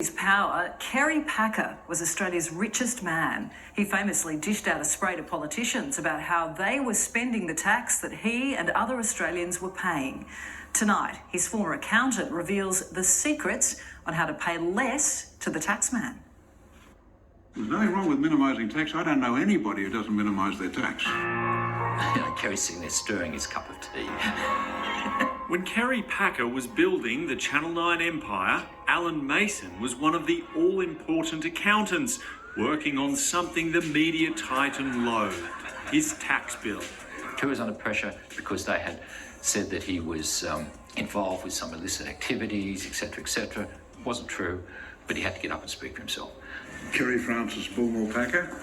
His power, Kerry Packer was Australia's richest man. He famously dished out a spray to politicians about how they were spending the tax that he and other Australians were paying. Tonight, his former accountant reveals the secrets on how to pay less to the taxman. There's nothing wrong with minimising tax. I don't know anybody who doesn't minimise their tax. Kerry's sitting there stirring his cup of tea. When Kerry Packer was building the Channel 9 empire, Allan Mason was one of the all-important accountants working on something the media titan loathed, his tax bill. Kerry was under pressure because they had said that he was involved with some illicit activities, etc. It wasn't true, but he had to get up and speak for himself. Kerry Francis Bullmore Packer.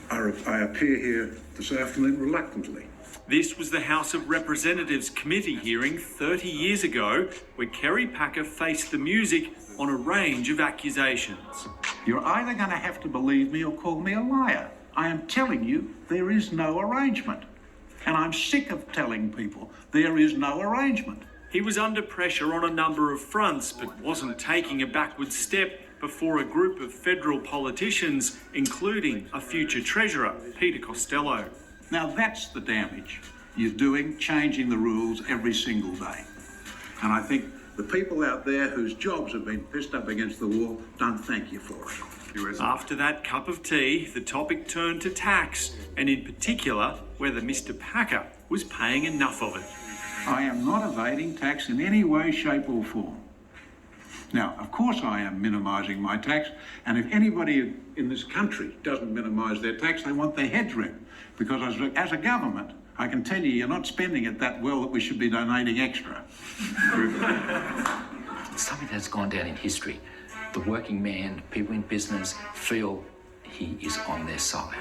I appear here this afternoon reluctantly. This was the House of Representatives committee hearing 30 years ago, where Kerry Packer faced the music on a range of accusations. You're either going to have to believe me or call me a liar. I am telling you there is no arrangement. And I'm sick of telling people there is no arrangement. He was under pressure on a number of fronts, but wasn't taking a backward step before a group of federal politicians, including a future Treasurer, Peter Costello. Now that's the damage you're doing, changing the rules every single day. And I think the people out there whose jobs have been pissed up against the wall don't thank you for it. After that cup of tea, the topic turned to tax, and in particular, whether Mr. Packer was paying enough of it. I am not evading tax in any way, shape or form. Now, of course I am minimising my tax, and if anybody in this country doesn't minimise their tax, they want their heads ripped. Because as a government, I can tell you're not spending it that well that we should be donating extra. Something that's gone down in history. The working man, people in business feel he is on their side.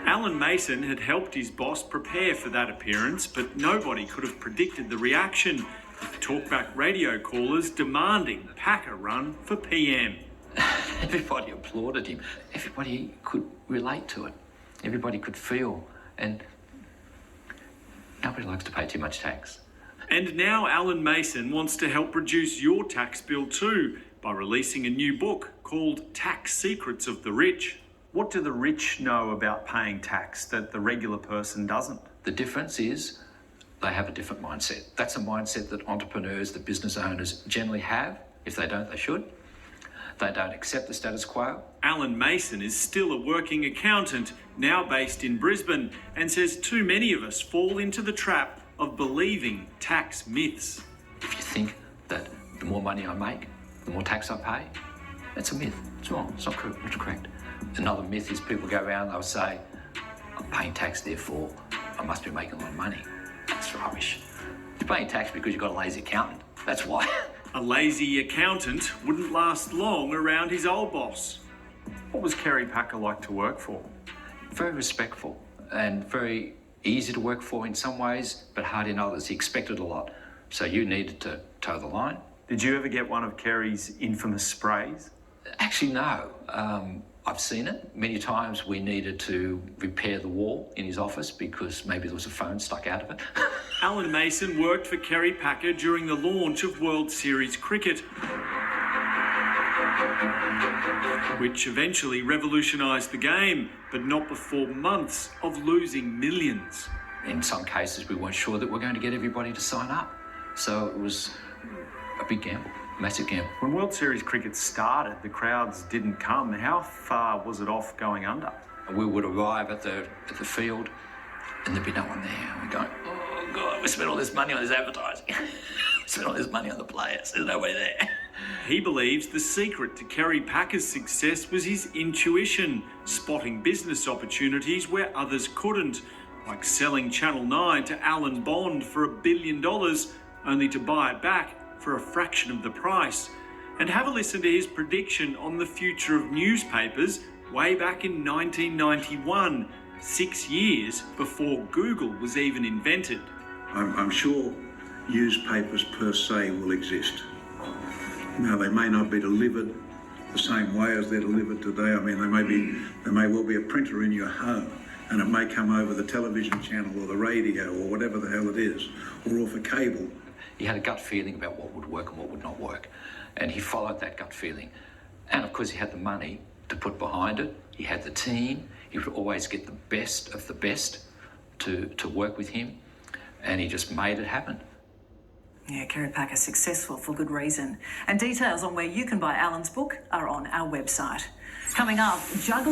Allan Mason had helped his boss prepare for that appearance, but nobody could have predicted the reaction, with talkback radio callers demanding Packer run for PM. Everybody applauded him. Everybody could relate to it. Everybody could feel, and nobody likes to pay too much tax. And now Allan Mason wants to help reduce your tax bill too by releasing a new book called Tax Secrets of the Rich. What do the rich know about paying tax that the regular person doesn't? The difference is they have a different mindset. That's a mindset that entrepreneurs, the business owners generally have. If they don't, they should. They don't accept the status quo. Allan Mason is still a working accountant, now based in Brisbane, and says too many of us fall into the trap of believing tax myths. If you think that the more money I make, the more tax I pay, that's a myth. It's wrong. It's not correct. Another myth is people go around and they'll say, I'm paying tax, therefore I must be making a lot of money. That's rubbish. You're paying tax because you've got a lazy accountant. That's why. A lazy accountant wouldn't last long around his old boss. What was Kerry Packer like to work for? Very respectful and very easy to work for in some ways, but hard in others. He expected a lot, so you needed to toe the line. Did you ever get one of Kerry's infamous sprays? Actually, no. I've seen it. Many times we needed to repair the wall in his office because maybe there was a phone stuck out of it. Allan Mason worked for Kerry Packer during the launch of World Series cricket, which eventually revolutionised the game, but not before months of losing millions. In some cases, we weren't sure that we're going to get everybody to sign up. So it was a big gamble, massive gamble. When World Series cricket started, the crowds didn't come. How far was it off going under? We would arrive at the field and there'd be no one there. We're going, oh God, we spent all this money on this advertising. We spent all this money on the players. There's nobody there. He believes the secret to Kerry Packer's success was his intuition, spotting business opportunities where others couldn't, like selling Channel 9 to Alan Bond for $1 billion, only to buy it back for a fraction of the price. And have a listen to his prediction on the future of newspapers way back in 1991, 6 years before Google was even invented. I'm sure newspapers per se will exist. Now, they may not be delivered the same way as they're delivered today. I mean, there may well be a printer in your home, and it may come over the television channel or the radio or whatever the hell it is, or off a cable. He had a gut feeling about what would work and what would not work, and he followed that gut feeling. And of course, he had the money to put behind it. He had the team. He would always get the best of the best to work with him. And he just made it happen. Yeah, Kerry Packer, successful for good reason. And details on where you can buy Allan's book are on our website. Coming up, juggling